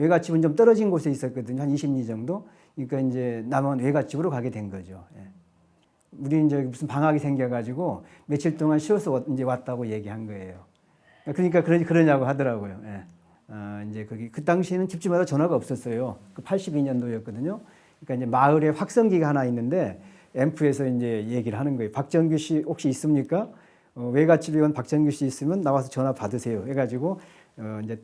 외갓집은 좀 떨어진 곳에 있었거든요. 한 20리 정도. 그러니까 이제 남원 외갓집으로 가게 된 거죠. 예. 우리 이제 무슨 방학이 생겨가지고 며칠 동안 쉬어서 이제 왔다고 얘기한 거예요. 그러니까 그러냐고 하더라고요. 예. 이제 거기 그 당시에는 집집마다 전화가 없었어요. 그 82년도였거든요. 그러니까 이제 마을에 확성기가 하나 있는데 앰프에서 이제 얘기를 하는 거예요. 박정규 씨 혹시 있습니까? 외갓집에 온 박정규 씨 있으면 나와서 전화 받으세요. 해가지고 이제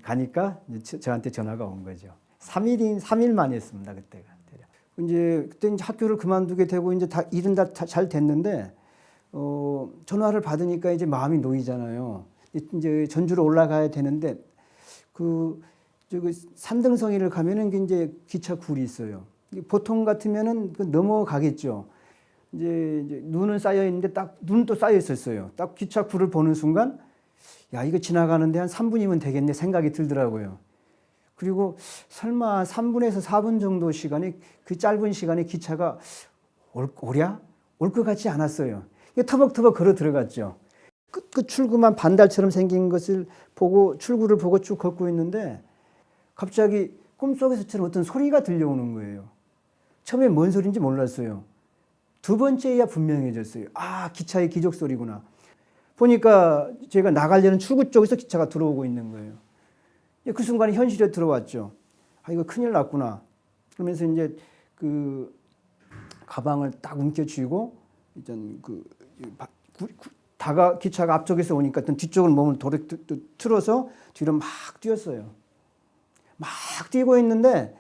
가니까 이제 저한테 전화가 온 거죠. 3일 만에 했습니다. 그때가. 그때 이제 학교를 그만두게 되고 이제 다 일은 다 잘 됐는데 전화를 받으니까 이제 마음이 놓이잖아요. 이제 전주로 올라가야 되는데 저기 산등성이를 가면은 이제 기차 굴이 있어요. 보통 같으면은 넘어가겠죠. 이제 눈은 쌓여 있는데 딱 눈은 또 쌓여 있었어요. 딱 기차 굴을 보는 순간 야 이거 지나가는데 한 3분이면 되겠네 생각이 들더라고요. 그리고 설마 3분에서 4분 정도 시간에 그 짧은 시간에 기차가 오랴? 올 것 같지 않았어요. 터벅터벅 걸어 들어갔죠. 그 출구만 반달처럼 생긴 것을 보고 출구를 보고 쭉 걷고 있는데 갑자기 꿈속에서처럼 어떤 소리가 들려오는 거예요. 처음에 뭔 소리인지 몰랐어요. 두 번째야 분명해졌어요. 아, 기차의 기적 소리구나. 보니까 제가 나가려는 출구 쪽에서 기차가 들어오고 있는 거예요. 그 순간에 현실에 들어왔죠. 아, 이거 큰일 났구나. 그러면서 이제 그 가방을 딱 움켜쥐고 일단 기차가 앞쪽에서 오니까 뒤쪽을 몸을 틀어서 뒤로 막 뛰었어요. 막 뛰고 있는데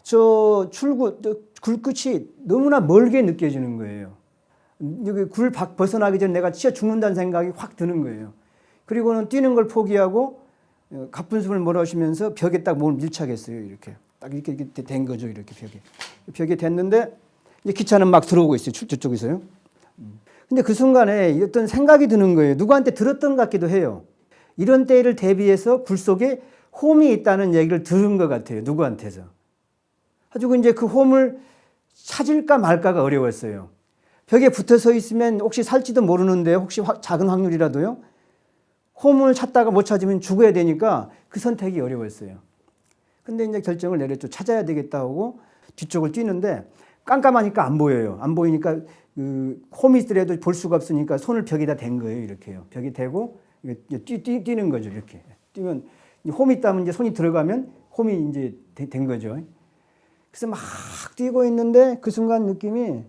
저 출구 굴 끝이 너무나 멀게 느껴지는 거예요. 여기 굴 벗어나기 전에 내가 진짜 죽는다는 생각이 확 드는 거예요. 그리고는 뛰는 걸 포기하고 가쁜 숨을 몰아쉬면서 벽에 딱 몸을 밀착했어요. 이렇게 딱 이렇게 된 거죠. 이렇게 벽에 됐는데 이제 기차는 막 들어오고 있어요. 저쪽에서요. 근데 그 순간에 어떤 생각이 드는 거예요. 누구한테 들었던 것 같기도 해요. 이런 때를 대비해서 굴 속에 홈이 있다는 얘기를 들은 것 같아요. 누구한테서. 가지고 이제 그 홈을 찾을까 말까가 어려웠어요. 벽에 붙어 서 있으면 혹시 살지도 모르는데 혹시 작은 확률이라도요. 홈을 찾다가 못 찾으면 죽어야 되니까 그 선택이 어려웠어요. 근데 이제 결정을 내렸죠. 찾아야 되겠다고 뒤쪽을 뛰는데 깜깜하니까 안 보여요. 안 보이니까 홈이 있더라도 볼 수가 없으니까 손을 벽에다 댄 거예요. 이렇게요. 벽에 대고 뛰는 거죠. 이렇게 뛰면 홈이 있다면 이제 손이 들어가면 홈이 이제 된 거죠. 그래서 막 뛰고 있는데 그 순간 느낌이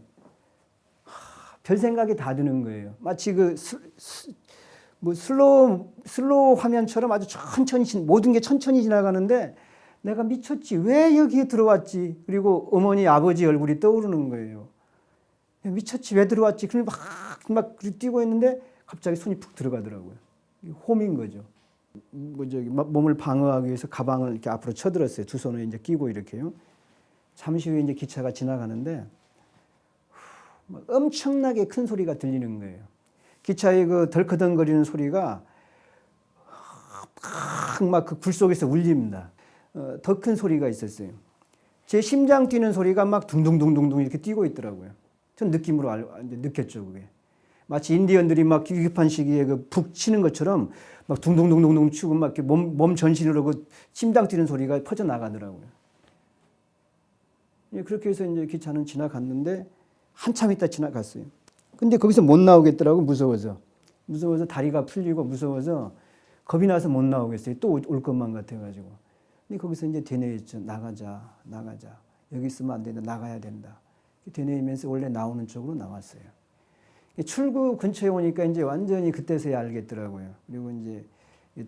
별 생각이 다 드는 거예요. 마치 슬로우 화면처럼 아주 천천히 모든 게 천천히 지나가는데 내가 미쳤지. 왜 여기에 들어왔지? 그리고 어머니 아버지 얼굴이 떠오르는 거예요. 미쳤지. 왜 들어왔지? 그럼 막 뛰고 있는데 갑자기 손이 푹 들어가더라고요. 홈인 거죠. 몸을 방어하기 위해서 가방을 이렇게 앞으로 쳐들었어요. 두 손을 이제 끼고 이렇게요. 잠시 후에 이제 기차가 지나가는데 엄청나게 큰 소리가 들리는 거예요. 기차의 그 덜커덩거리는 소리가 막 그 굴 속에서 울립니다. 더 큰 소리가 있었어요. 제 심장 뛰는 소리가 막 둥둥둥둥둥 이렇게 뛰고 있더라고요. 전 느낌으로 느꼈죠, 그게. 마치 인디언들이 막 기급한 시기에 북 치는 것처럼 막 둥둥둥둥둥 치고 막 이렇게 몸 전신으로 그 심장 뛰는 소리가 퍼져나가더라고요. 그렇게 해서 이제 기차는 지나갔는데 한참 있다 지나갔어요. 근데 거기서 못 나오겠더라고, 무서워서 다리가 풀리고 무서워서 겁이 나서 못 나오겠어요. 또 올 것만 같아가지고. 근데 거기서 이제 되뇌였죠. 나가자. 여기 있으면 안 된다. 나가야 된다. 되뇌이면서 원래 나오는 쪽으로 나왔어요. 출구 근처에 오니까 이제 완전히 그때서야 알겠더라고요. 그리고 이제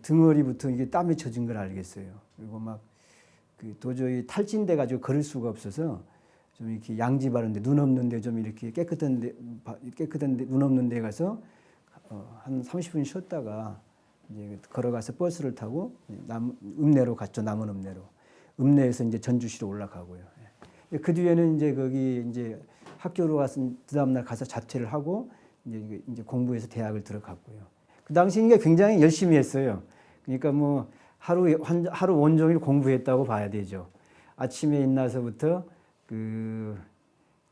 등허리부터 이게 땀에 젖은 걸 알겠어요. 그리고 막 도저히 탈진돼 가지고 걸을 수가 없어서 좀 이렇게 양지 바른데 눈 없는데 좀 이렇게 깨끗한데 눈 없는데 가서 한 30분 쉬었다가 이제 걸어가서 버스를 타고 읍내로 갔죠. 남원 읍내로. 읍내에서 이제 전주시로 올라가고요. 그 뒤에는 이제 거기 이제 학교로 가서 그 다음날 가서 자퇴를 하고 이제 공부해서 대학을 들어갔고요. 그 당시 이게 굉장히 열심히 했어요. 그러니까 뭐 하루 온종일 공부했다고 봐야 되죠. 아침에 일어나서부터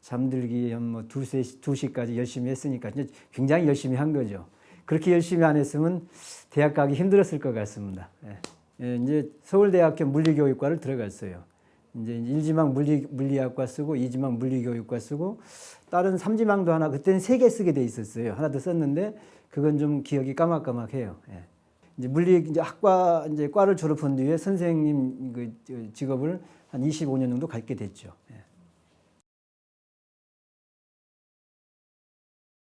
잠들기 한 2시까지 열심히 했으니까 굉장히 열심히 한 거죠. 그렇게 열심히 안 했으면 대학 가기 힘들었을 것 같습니다. 예. 예, 이제 서울대학교 물리교육과를 들어갔어요. 이제 1지망 물리학과 쓰고 2지망 물리교육과 쓰고 다른 3지망도 하나 그때는 3개 쓰게 돼 있었어요. 하나 더 썼는데 그건 좀 기억이 까맣까맣해요. 예. 이제 이제 학과 이제 과를 졸업한 뒤에 선생님 그 직업을 한 25년 정도 갖게 됐죠.